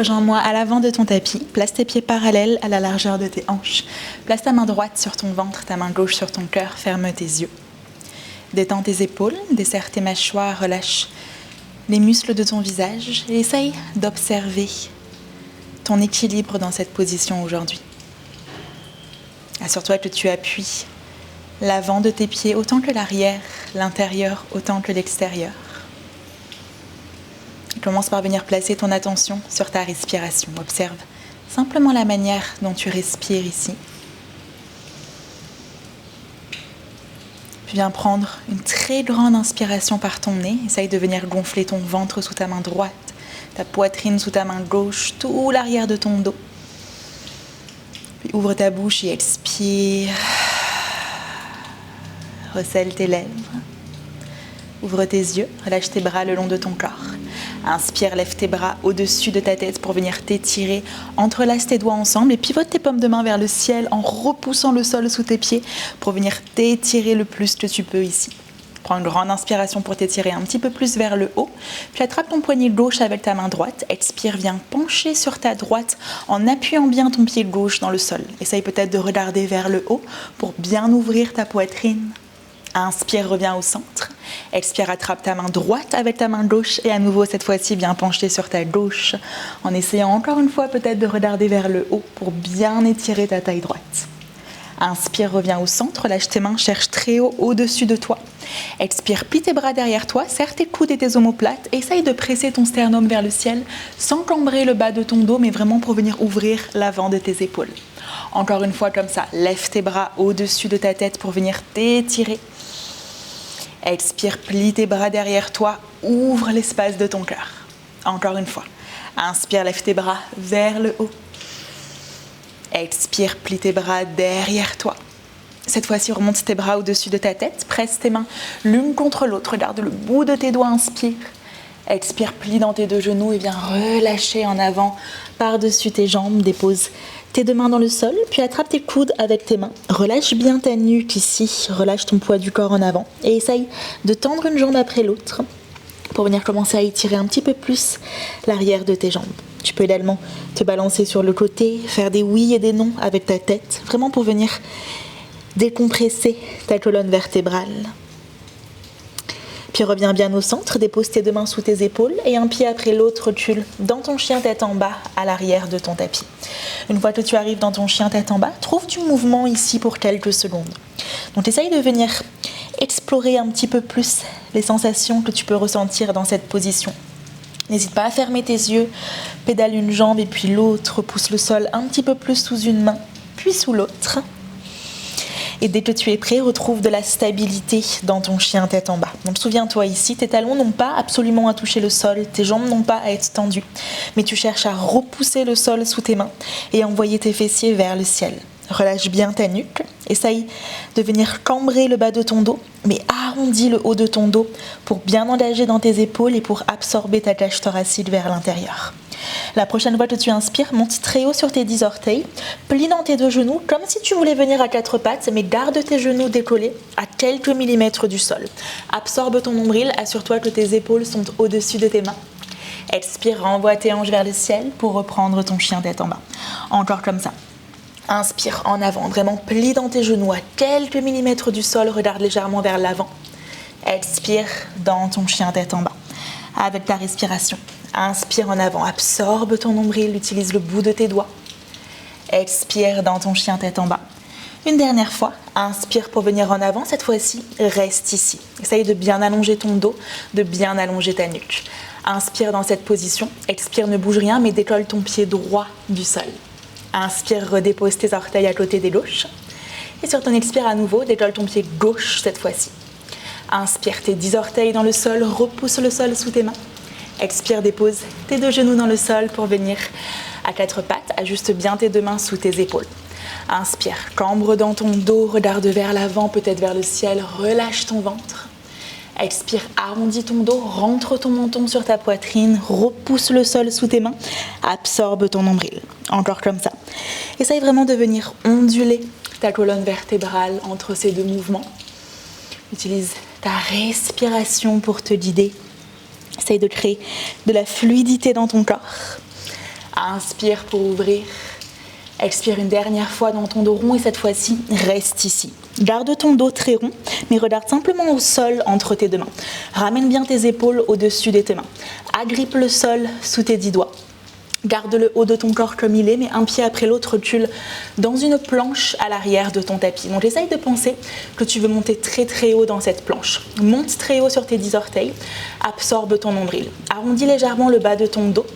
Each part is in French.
Rejoins-moi à l'avant de ton tapis. Place tes pieds parallèles à la largeur de tes hanches. Place ta main droite sur ton ventre, ta main gauche sur ton cœur. Ferme tes yeux. Détends tes épaules, desserre tes mâchoires, relâche les muscles de ton visage et essaye d'observer ton équilibre dans cette position aujourd'hui. Assure-toi que tu appuies l'avant de tes pieds autant que l'arrière, l'intérieur autant que l'extérieur. Commence par venir placer ton attention sur ta respiration. Observe simplement la manière dont tu respires ici. Puis viens prendre une très grande inspiration par ton nez. Essaye de venir gonfler ton ventre sous ta main droite, ta poitrine sous ta main gauche, tout l'arrière de ton dos. Puis ouvre ta bouche et expire. Recèle tes lèvres. Ouvre tes yeux, relâche tes bras le long de ton corps. Inspire, lève tes bras au-dessus de ta tête pour venir t'étirer. Entrelace tes doigts ensemble et pivote tes paumes de main vers le ciel en repoussant le sol sous tes pieds pour venir t'étirer le plus que tu peux ici. Prends une grande inspiration pour t'étirer un petit peu plus vers le haut. Puis attrape ton poignet gauche avec ta main droite. Expire, viens pencher sur ta droite en appuyant bien ton pied gauche dans le sol. Essaye peut-être de regarder vers le haut pour bien ouvrir ta poitrine. Inspire, reviens au centre. Expire, attrape ta main droite avec ta main gauche et à nouveau cette fois-ci viens pencher sur ta gauche en essayant encore une fois peut-être de regarder vers le haut pour bien étirer ta taille droite. Inspire, reviens au centre, lâche tes mains, cherche très haut au-dessus de toi. Expire, plie tes bras derrière toi, serre tes coudes et tes omoplates. Essaye de presser ton sternum vers le ciel sans cambrer le bas de ton dos mais vraiment pour venir ouvrir l'avant de tes épaules. Encore une fois comme ça, lève tes bras au-dessus de ta tête pour venir t'étirer. Expire, plie tes bras derrière toi, ouvre l'espace de ton cœur. Encore une fois. Inspire, lève tes bras vers le haut. Expire, plie tes bras derrière toi. Cette fois-ci, remonte tes bras au-dessus de ta tête, presse tes mains l'une contre l'autre, regarde le bout de tes doigts, inspire. Expire, plie dans tes deux genoux et viens relâcher en avant par-dessus tes jambes, dépose tes deux mains dans le sol, puis attrape tes coudes avec tes mains. Relâche bien ta nuque ici, relâche ton poids du corps en avant et essaye de tendre une jambe après l'autre pour venir commencer à étirer un petit peu plus l'arrière de tes jambes. Tu peux également te balancer sur le côté, faire des oui et des non avec ta tête, vraiment pour venir décompresser ta colonne vertébrale. Puis reviens bien au centre, dépose tes deux mains sous tes épaules et un pied après l'autre recule dans ton chien tête en bas à l'arrière de ton tapis. Une fois que tu arrives dans ton chien tête en bas, trouve du mouvement ici pour quelques secondes. Donc essaye de venir explorer un petit peu plus les sensations que tu peux ressentir dans cette position. N'hésite pas à fermer tes yeux, pédale une jambe et puis l'autre, pousse le sol un petit peu plus sous une main, puis sous l'autre. Et dès que tu es prêt, retrouve de la stabilité dans ton chien tête en bas. Donc souviens-toi ici, tes talons n'ont pas absolument à toucher le sol, tes jambes n'ont pas à être tendues, mais tu cherches à repousser le sol sous tes mains et à envoyer tes fessiers vers le ciel. Relâche bien ta nuque, essaye de venir cambrer le bas de ton dos, mais arrondis le haut de ton dos pour bien engager dans tes épaules et pour absorber ta cage thoracique vers l'intérieur. La prochaine fois que tu inspires, monte très haut sur tes 10 orteils, plie dans tes deux genoux comme si tu voulais venir à quatre pattes, mais garde tes genoux décollés à quelques millimètres du sol. Absorbe ton nombril, assure-toi que tes épaules sont au-dessus de tes mains. Expire, renvoie tes hanches vers le ciel pour reprendre ton chien tête en bas. Encore comme ça. Inspire en avant, vraiment plie dans tes genoux à quelques millimètres du sol, regarde légèrement vers l'avant. Expire dans ton chien tête en bas. Avec ta respiration, inspire en avant, absorbe ton nombril, utilise le bout de tes doigts. Expire dans ton chien tête en bas. Une dernière fois, inspire pour venir en avant, cette fois-ci, reste ici. Essaye de bien allonger ton dos, de bien allonger ta nuque. Inspire dans cette position, expire, ne bouge rien, mais décolle ton pied droit du sol. Inspire, redépose tes orteils à côté des gauches. Et sur ton expire à nouveau, décolle ton pied gauche cette fois-ci. Inspire, tes 10 orteils dans le sol, repousse le sol sous tes mains. Expire, dépose tes deux genoux dans le sol pour venir à quatre pattes. Ajuste bien tes deux mains sous tes épaules. Inspire, cambre dans ton dos, regarde vers l'avant, peut-être vers le ciel, relâche ton ventre. Expire, arrondis ton dos, rentre ton menton sur ta poitrine, repousse le sol sous tes mains, absorbe ton nombril. Encore comme ça. Essaye vraiment de venir onduler ta colonne vertébrale entre ces deux mouvements. Utilise ta respiration pour te guider. Essaye de créer de la fluidité dans ton corps. Inspire pour ouvrir. Expire une dernière fois dans ton dos rond et cette fois-ci, reste ici. Garde ton dos très rond, mais regarde simplement au sol entre tes deux mains. Ramène bien tes épaules au-dessus de tes mains. Agrippe le sol sous tes 10 doigts. Garde le haut de ton corps comme il est, mais un pied après l'autre, recule dans une planche à l'arrière de ton tapis. Donc essaye de penser que tu veux monter très très haut dans cette planche. Monte très haut sur tes 10 orteils, absorbe ton nombril. Arrondis légèrement le bas de ton dos.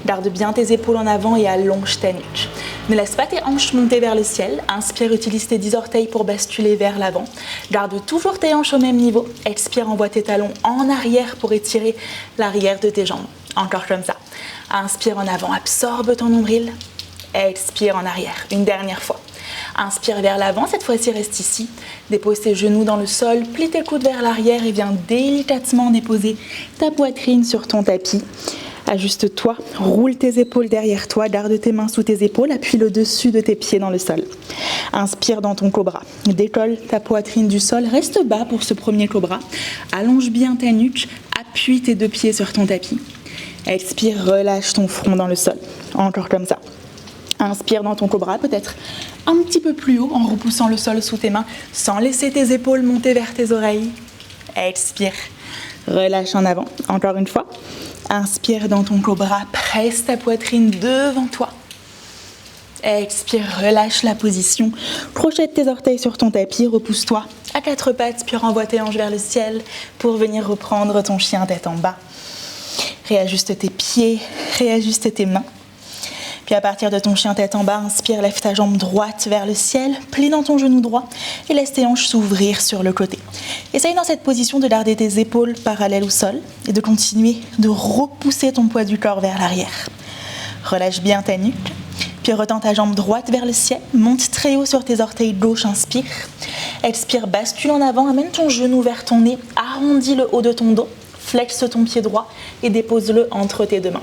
Garde bien tes épaules en avant et allonge ta nuque. Ne laisse pas tes hanches monter vers le ciel. Inspire, utilise tes 10 orteils pour basculer vers l'avant. Garde toujours tes hanches au même niveau. Expire, envoie tes talons en arrière pour étirer l'arrière de tes jambes. Encore comme ça. Inspire en avant, absorbe ton nombril. Expire en arrière. Une dernière fois. Inspire vers l'avant, cette fois-ci reste ici. Dépose tes genoux dans le sol, plie tes coudes vers l'arrière et viens délicatement déposer ta poitrine sur ton tapis. Ajuste-toi, roule tes épaules derrière toi, garde tes mains sous tes épaules, appuie le dessus de tes pieds dans le sol. Inspire dans ton cobra, décolle ta poitrine du sol, reste bas pour ce premier cobra. Allonge bien ta nuque, appuie tes 2 pieds sur ton tapis. Expire, relâche ton front dans le sol. Encore comme ça. Inspire dans ton cobra, peut-être un petit peu plus haut en repoussant le sol sous tes mains sans laisser tes épaules monter vers tes oreilles. Expire, relâche en avant. Encore une fois. Inspire dans ton cobra, presse ta poitrine devant toi. Expire, relâche la position. Projette tes orteils sur ton tapis, repousse-toi à 4 pattes, puis renvoie tes hanches vers le ciel pour venir reprendre ton chien tête en bas. Réajuste tes pieds, réajuste tes mains. Puis à partir de ton chien tête en bas, inspire, lève ta jambe droite vers le ciel, plie dans ton genou droit et laisse tes hanches s'ouvrir sur le côté. Essaye dans cette position de garder tes épaules parallèles au sol et de continuer de repousser ton poids du corps vers l'arrière. Relâche bien ta nuque, puis retends ta jambe droite vers le ciel, monte très haut sur tes orteils gauche, inspire. Expire, bascule en avant, amène ton genou vers ton nez, arrondis le haut de ton dos. Flexe ton pied droit et dépose-le entre tes 2 mains.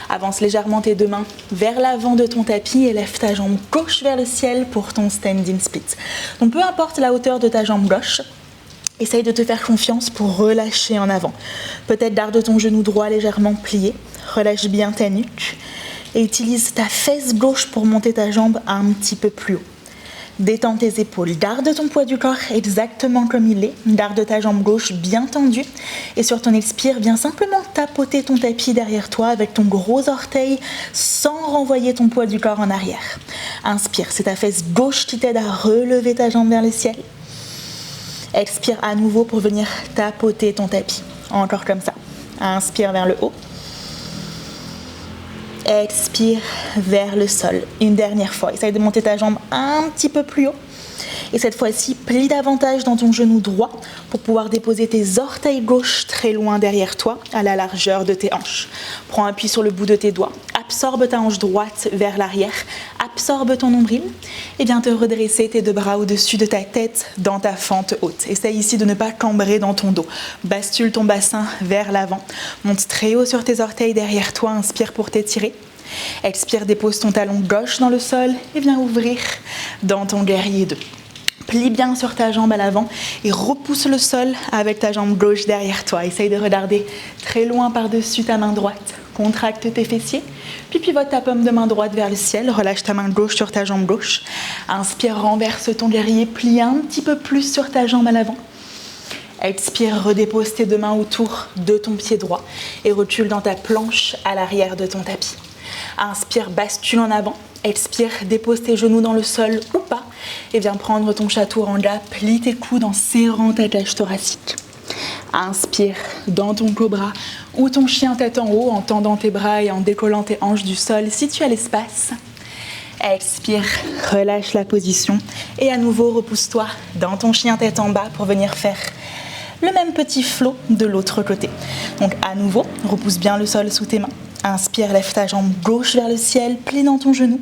Avance légèrement tes 2 mains vers l'avant de ton tapis et lève ta jambe gauche vers le ciel pour ton standing split. Donc peu importe la hauteur de ta jambe gauche, essaye de te faire confiance pour relâcher en avant. Peut-être garde ton genou droit légèrement plié, relâche bien ta nuque et utilise ta fesse gauche pour monter ta jambe un petit peu plus haut. Détends tes épaules, garde ton poids du corps exactement comme il est, garde ta jambe gauche bien tendue et sur ton expire, viens simplement tapoter ton tapis derrière toi avec ton gros orteil sans renvoyer ton poids du corps en arrière. Inspire, c'est ta fesse gauche qui t'aide à relever ta jambe vers le ciel. Expire à nouveau pour venir tapoter ton tapis, encore comme ça. Inspire vers le haut. Expire vers le sol. Une dernière fois. Essaye de monter ta jambe un petit peu plus haut. Et cette fois-ci, plie davantage dans ton genou droit pour pouvoir déposer tes orteils gauche très loin derrière toi, à la largeur de tes hanches. Prends appui sur le bout de tes doigts. Absorbe ta hanche droite vers l'arrière. Absorbe ton nombril. Et viens te redresser tes 2 bras au-dessus de ta tête dans ta fente haute. Essaye ici de ne pas cambrer dans ton dos. Bascule ton bassin vers l'avant. Monte très haut sur tes orteils derrière toi. Inspire pour t'étirer. Expire, dépose ton talon gauche dans le sol et viens ouvrir dans ton guerrier 2. Plie bien sur ta jambe à l'avant et repousse le sol avec ta jambe gauche derrière toi. Essaye de regarder très loin par-dessus ta main droite. Contracte tes fessiers, puis pivote ta paume de main droite vers le ciel. Relâche ta main gauche sur ta jambe gauche. Inspire, renverse ton guerrier, plie un petit peu plus sur ta jambe à l'avant. Expire, redépose tes 2 mains autour de ton pied droit et recule dans ta planche à l'arrière de ton tapis. Inspire, bascule en avant. Expire, dépose tes genoux dans le sol ou pas et viens prendre ton chaturanga, plie tes coudes en serrant ta cage thoracique. Inspire dans ton cobra ou ton chien tête en haut en tendant tes bras et en décollant tes hanches du sol si tu as l'espace. Expire, relâche la position et à nouveau repousse-toi dans ton chien tête en bas pour venir faire le même petit flot de l'autre côté. Donc à nouveau, repousse bien le sol sous tes mains. Inspire, lève ta jambe gauche vers le ciel, plie dans ton genou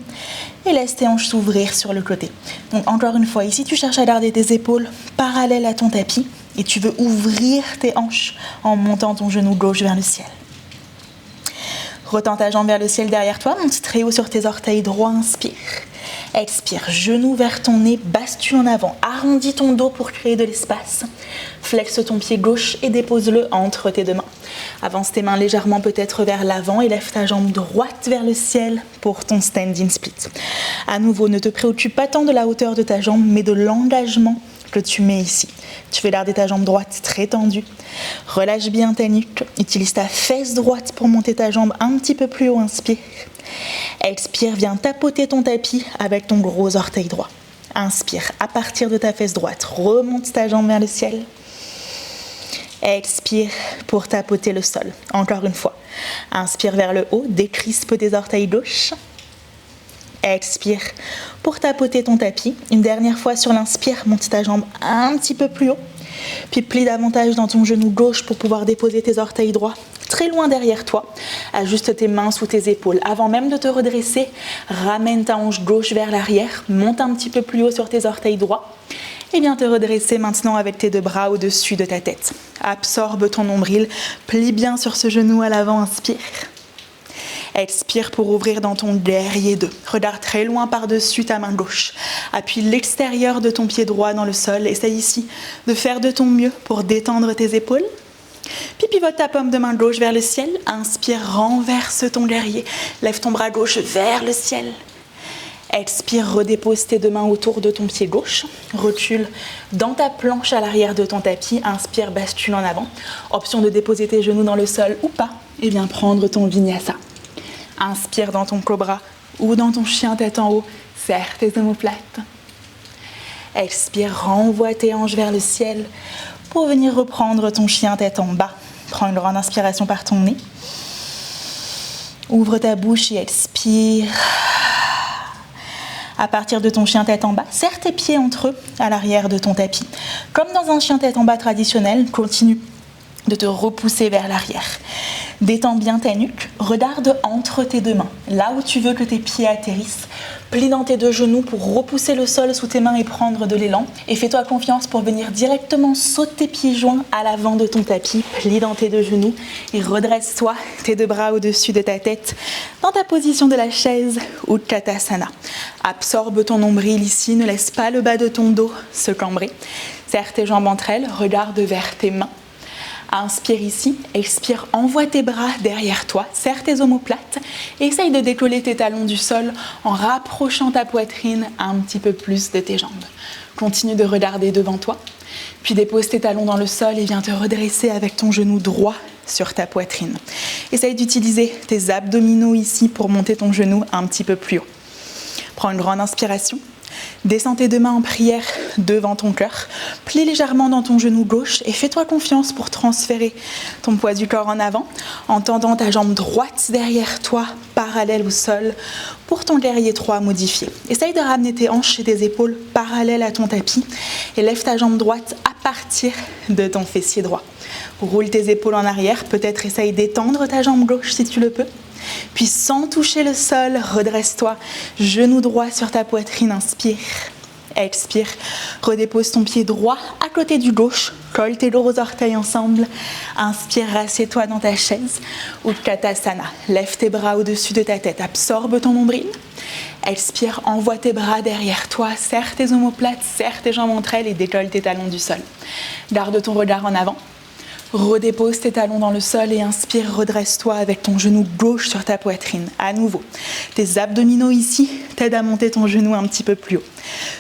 et laisse tes hanches s'ouvrir sur le côté. Donc encore une fois, ici tu cherches à garder tes épaules parallèles à ton tapis et tu veux ouvrir tes hanches en montant ton genou gauche vers le ciel. Retends ta jambe vers le ciel derrière toi, monte très haut sur tes orteils droits, inspire. Expire, genou vers ton nez, bascule en avant, arrondis ton dos pour créer de l'espace. Flexe ton pied gauche et dépose-le entre tes 2 mains. Avance tes mains légèrement peut-être vers l'avant et lève ta jambe droite vers le ciel pour ton standing split. À nouveau, ne te préoccupe pas tant de la hauteur de ta jambe, mais de l'engagement que tu mets ici. Tu veux garder ta jambe droite très tendue. Relâche bien ta nuque. Utilise ta fesse droite pour monter ta jambe un petit peu plus haut. Inspire. Expire, viens tapoter ton tapis avec ton gros orteil droit. Inspire, à partir de ta fesse droite, remonte ta jambe vers le ciel. Expire pour tapoter le sol. Encore une fois. Inspire vers le haut, décrispe tes orteils gauche. Expire pour tapoter ton tapis. Une dernière fois sur l'inspire, monte ta jambe un petit peu plus haut. Puis plie davantage dans ton genou gauche pour pouvoir déposer tes orteils droits très loin derrière toi. Ajuste tes mains sous tes épaules. Avant même de te redresser, ramène ta hanche gauche vers l'arrière. Monte un petit peu plus haut sur tes orteils droits. Et viens te redresser maintenant avec tes deux bras au-dessus de ta tête. Absorbe ton nombril. Plie bien sur ce genou à l'avant. Inspire. Expire pour ouvrir dans ton guerrier 2. Regarde très loin par-dessus ta main gauche. Appuie l'extérieur de ton pied droit dans le sol. Essaye ici de faire de ton mieux pour détendre tes épaules. Puis pivote ta paume de main gauche vers le ciel. Inspire, renverse ton guerrier. Lève ton bras gauche vers le ciel. Expire, redépose tes deux mains autour de ton pied gauche. Recule dans ta planche à l'arrière de ton tapis. Inspire, bascule en avant. Option de déposer tes genoux dans le sol ou pas. Et viens prendre ton vinyasa. Inspire dans ton cobra ou dans ton chien tête en haut. Serre tes omoplates. Expire, renvoie tes hanches vers le ciel pour venir reprendre ton chien tête en bas. Prends une grande inspiration par ton nez. Ouvre ta bouche et expire. À partir de ton chien tête en bas, serre tes pieds entre eux à l'arrière de ton tapis. Comme dans un chien tête en bas traditionnel, continue de te repousser vers l'arrière. Détends bien ta nuque, regarde entre tes deux mains, là où tu veux que tes pieds atterrissent. Plie dans tes deux genoux pour repousser le sol sous tes mains et prendre de l'élan. Et fais-toi confiance pour venir directement sauter pieds joints à l'avant de ton tapis. Plie dans tes deux genoux et redresse-toi, tes deux bras au-dessus de ta tête, dans ta position de la chaise ou Utkatasana. Absorbe ton nombril ici, ne laisse pas le bas de ton dos se cambrer. Serre tes jambes entre elles, regarde vers tes mains. Inspire ici, expire, envoie tes bras derrière toi, serre tes omoplates et essaye de décoller tes talons du sol en rapprochant ta poitrine un petit peu plus de tes jambes. Continue de regarder devant toi, puis dépose tes talons dans le sol et viens te redresser avec ton genou droit sur ta poitrine. Essaye d'utiliser tes abdominaux ici pour monter ton genou un petit peu plus haut. Prends une grande inspiration. Descends tes deux mains en prière devant ton cœur. Plie légèrement dans ton genou gauche et fais-toi confiance pour transférer ton poids du corps en avant en tendant ta jambe droite derrière toi, parallèle au sol, pour ton guerrier 3 modifié. Essaye de ramener tes hanches et tes épaules parallèles à ton tapis et lève ta jambe droite à partir de ton fessier droit. Roule tes épaules en arrière, peut-être essaye d'étendre ta jambe gauche si tu le peux. Puis sans toucher le sol, redresse-toi, genou droit sur ta poitrine, inspire, expire, redépose ton pied droit à côté du gauche, colle tes gros orteils ensemble, inspire, assieds-toi dans ta chaise, Utkatasana, lève tes bras au-dessus de ta tête, absorbe ton nombril, expire, envoie tes bras derrière toi, serre tes omoplates, serre tes jambes entre elles et décolle tes talons du sol. Garde ton regard en avant. Redépose tes talons dans le sol et inspire, redresse-toi avec ton genou gauche sur ta poitrine. À nouveau, tes abdominaux ici t'aident à monter ton genou un petit peu plus haut.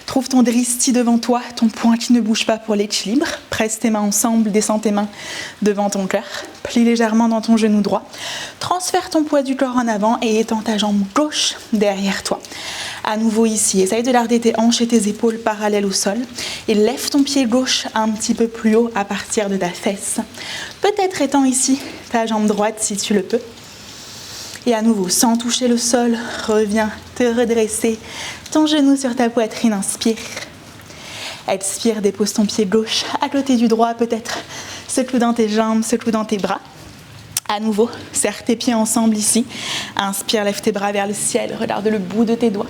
Trouve ton dristi devant toi, ton poing qui ne bouge pas pour l'équilibre. Presse tes mains ensemble, descends tes mains devant ton cœur. Plie légèrement dans ton genou droit. Transfère ton poids du corps en avant et étends ta jambe gauche derrière toi. À nouveau ici, essaye de garder tes hanches et tes épaules parallèles au sol et lève ton pied gauche un petit peu plus haut à partir de ta fesse. Peut-être étends ici ta jambe droite si tu le peux. Et à nouveau, sans toucher le sol, reviens te redresser, ton genou sur ta poitrine, inspire. Expire, dépose ton pied gauche à côté du droit, peut-être secoue dans tes jambes, secoue dans tes bras. À nouveau, serre tes pieds ensemble ici. Inspire, lève tes bras vers le ciel, regarde le bout de tes doigts.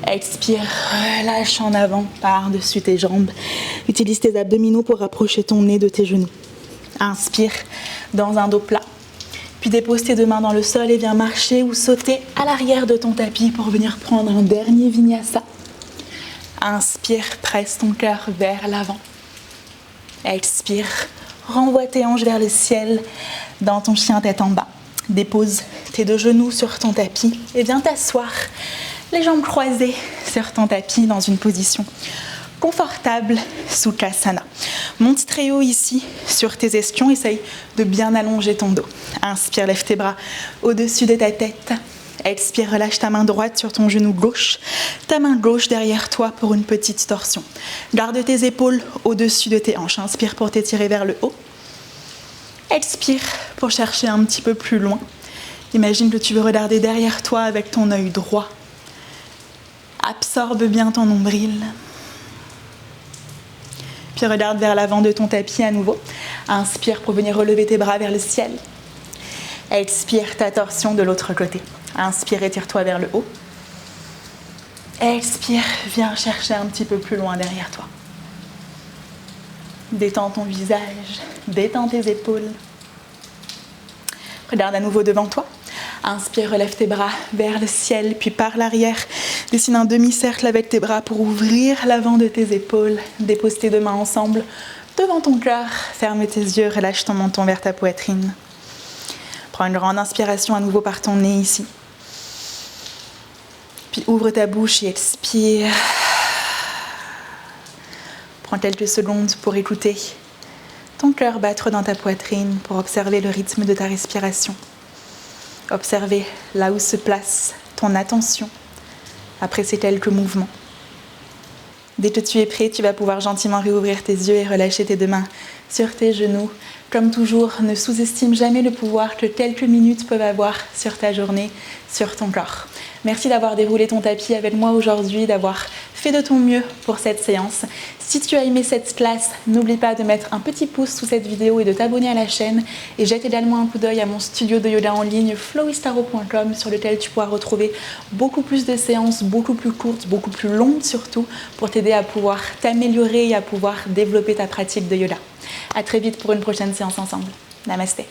Expire, relâche en avant par-dessus tes jambes. Utilise tes abdominaux pour rapprocher ton nez de tes genoux. Inspire dans un dos plat. Puis dépose tes deux mains dans le sol et viens marcher ou sauter à l'arrière de ton tapis pour venir prendre un dernier vinyasa. Inspire, presse ton cœur vers l'avant. Expire, renvoie tes hanches vers le ciel dans ton chien tête en bas. Dépose tes deux genoux sur ton tapis et viens t'asseoir, les jambes croisées sur ton tapis dans une position confortable, Sukhasana. Monte très haut ici sur tes ischions, essaye de bien allonger ton dos. Inspire, lève tes bras au-dessus de ta tête. Expire, relâche ta main droite sur ton genou gauche, ta main gauche derrière toi pour une petite torsion. Garde tes épaules au-dessus de tes hanches. Inspire pour t'étirer vers le haut. Expire pour chercher un petit peu plus loin. Imagine que tu veux regarder derrière toi avec ton œil droit. Absorbe bien ton nombril. Puis regarde vers l'avant de ton tapis à nouveau. Inspire pour venir relever tes bras vers le ciel. Expire ta torsion de l'autre côté. Inspire, étire-toi vers le haut. Expire, viens chercher un petit peu plus loin derrière toi. Détends ton visage, détends tes épaules. Regarde à nouveau devant toi. Inspire, relève tes bras vers le ciel, puis par l'arrière, dessine un demi-cercle avec tes bras pour ouvrir l'avant de tes épaules. Dépose tes deux mains ensemble devant ton cœur. Ferme tes yeux, relâche ton menton vers ta poitrine. Prends une grande inspiration à nouveau par ton nez ici. Puis ouvre ta bouche et expire. Prends quelques secondes pour écouter ton cœur battre dans ta poitrine, pour observer le rythme de ta respiration. Observer là où se place ton attention après ces quelques mouvements. Dès que tu es prêt, tu vas pouvoir gentiment réouvrir tes yeux et relâcher tes deux mains sur tes genoux. Comme toujours, ne sous-estime jamais le pouvoir que quelques minutes peuvent avoir sur ta journée, sur ton corps. Merci d'avoir déroulé ton tapis avec moi aujourd'hui, d'avoir fait de ton mieux pour cette séance. Si tu as aimé cette classe, n'oublie pas de mettre un petit pouce sous cette vidéo et de t'abonner à la chaîne. Et jette également un coup d'œil à mon studio de yoga en ligne flowistaro.com sur lequel tu pourras retrouver beaucoup plus de séances, beaucoup plus courtes, beaucoup plus longues surtout, pour t'aider à pouvoir t'améliorer et à pouvoir développer ta pratique de yoga. À très vite pour une prochaine séance ensemble. Namasté.